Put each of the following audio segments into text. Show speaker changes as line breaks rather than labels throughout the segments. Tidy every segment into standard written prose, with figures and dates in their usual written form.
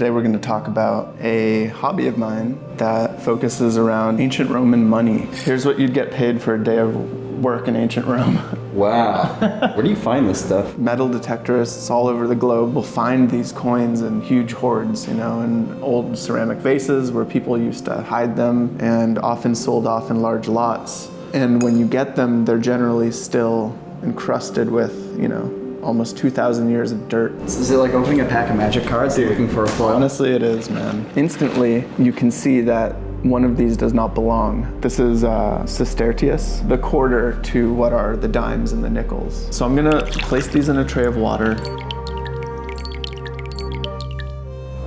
Today we're going to talk about a hobby of mine that focuses around ancient Roman money. Here's what you'd get paid for a day of work in ancient Rome.
Wow. Where do you find this stuff?
Metal detectorists all over the globe will find these coins in huge hoards, in old ceramic vases where people used to hide them and often sold off in large lots. And when you get them, they're generally still encrusted with, almost 2,000 years of dirt.
Is it like opening a pack of magic cards and looking for a foil?
Honestly, it is, man. Instantly, you can see that one of these does not belong. This is sestertius, the quarter to what are the dimes and the nickels. So I'm gonna place these in a tray of water.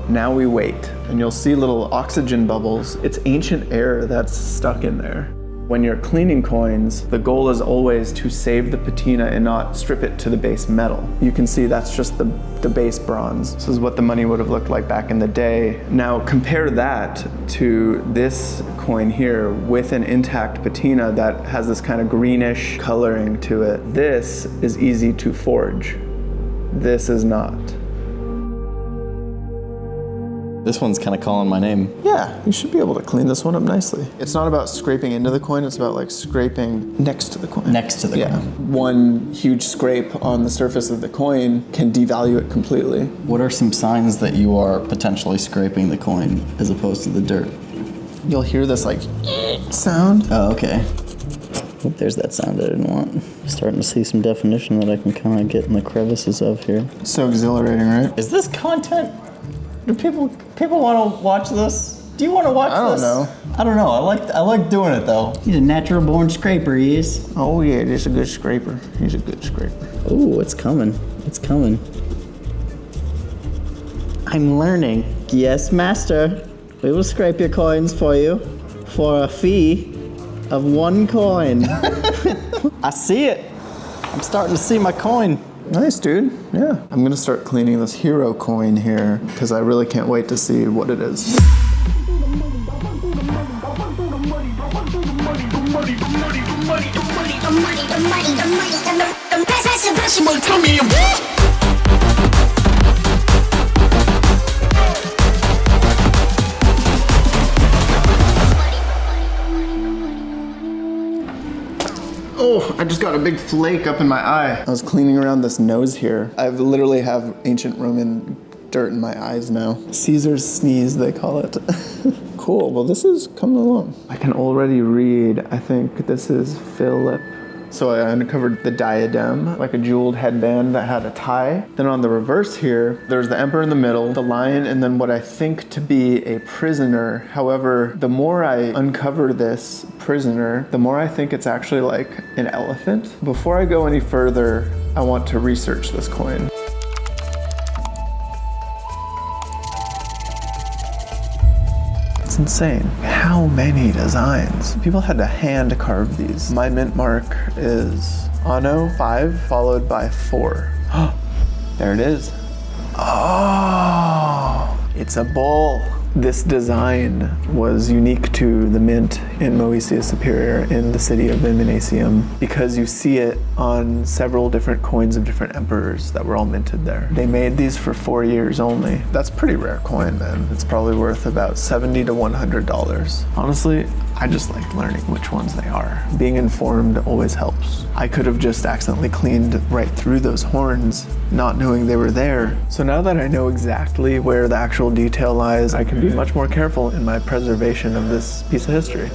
Now we wait, and you'll see little oxygen bubbles. It's ancient air that's stuck in there. When you're cleaning coins, the goal is always to save the patina and not strip it to the base metal. You can see that's just the base bronze. This is what the money would have looked like back in the day. Now compare that to this coin here with an intact patina that has this kind of greenish coloring to it. This is easy to forge. This is not.
This one's kind of calling my name.
Yeah, you should be able to clean this one up nicely. It's not about scraping into the coin, it's about scraping next to the coin.
Next to the coin.
One huge scrape on the surface of the coin can devalue it completely.
What are some signs that you are potentially scraping the coin as opposed to the dirt?
You'll hear this sound.
Oh, okay. Oop, there's that sound I didn't want. Starting to see some definition that I can kind of get in the crevices of here.
So exhilarating, right?
Is this content? Do people want to watch this? Do you want to watch this? I don't know. I like doing it though. He's a natural born scraper, he is.
Oh yeah, he's a good scraper. He's a good scraper.
Ooh, it's coming. It's coming. I'm learning. Yes, master. We will scrape your coins for you for a fee of 1 coin. I see it. I'm starting to see my coin.
Nice, dude. Yeah. I'm gonna start cleaning this hero coin here because I really can't wait to see what it is. Oh, I just got a big flake up in my eye. I was cleaning around this nose here. I literally have ancient Roman dirt in my eyes now. Caesar's sneeze, they call it. Cool, well this is coming along. I can already read, I think this is Philip. So I uncovered the diadem, like a jeweled headband that had a tie. Then on the reverse here, there's the emperor in the middle, the lion, and then what I think to be a prisoner. However, the more I uncover this prisoner, the more I think it's actually like an elephant. Before I go any further, I want to research this coin. It's insane. How many designs? People had to hand carve these. My mint mark is Anno 5 followed by 4. There it is. Oh, it's a bull. This design was unique to the mint in Moesia Superior in the city of Viminacium because you see it on several different coins of different emperors that were all minted there. They made these for 4 years only. That's pretty rare coin, man. It's probably worth about $70 to $100. Honestly, I just like learning which ones they are. Being informed always helps. I could have just accidentally cleaned right through those horns, not knowing they were there. So now that I know exactly where the actual detail lies, I can be much more careful in my preservation of this piece of history.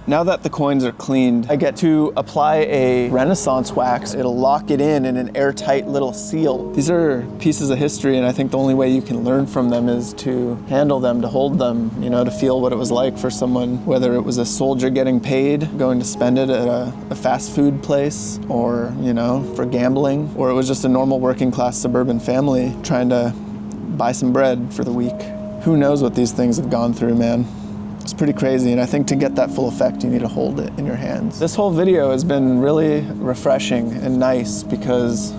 Now that the coins are cleaned, I get to apply a Renaissance wax. It'll lock it in an airtight little seal. These are pieces of history, and I think the only way you can learn from them is to handle them, to hold them, to feel what it was like for someone, whether it was a soldier getting paid, going to spend it at a fast food place, or, for gambling, or it was just a normal working class suburban family trying to buy some bread for the week. Who knows what these things have gone through, man. It's pretty crazy, and I think to get that full effect, you need to hold it in your hands. This whole video has been really refreshing and nice because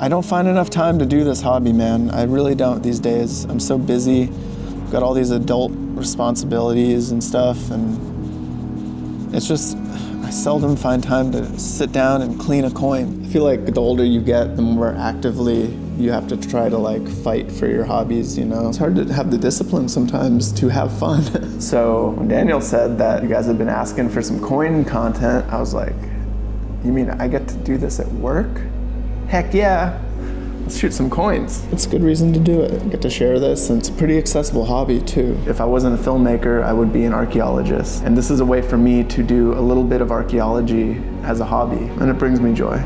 I don't find enough time to do this hobby, man. I really don't these days. I'm so busy. I've got all these adult responsibilities and stuff, and it's just, I seldom find time to sit down and clean a coin. I feel like the older you get, the more actively you have to try to like fight for your hobbies, you know? It's hard to have the discipline sometimes to have fun. So when Daniel said that you guys had been asking for some coin content, I was like, you mean I get to do this at work? Heck yeah. Let's shoot some coins. It's a good reason to do it. Get to share this, and it's a pretty accessible hobby too. If I wasn't a filmmaker, I would be an archaeologist. And this is a way for me to do a little bit of archaeology as a hobby, and it brings me joy.